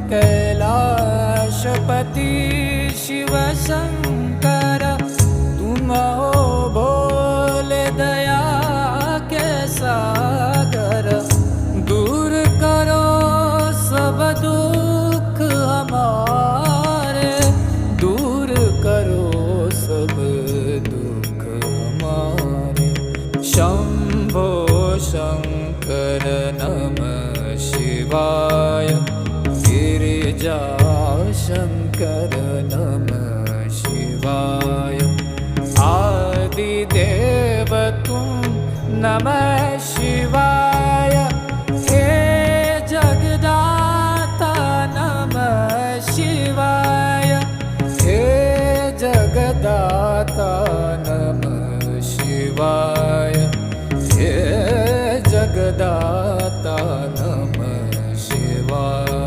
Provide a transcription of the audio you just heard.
कैलाशपति शिव शंकर, तुम हो भोले दया के सागर। दूर करो सब दुख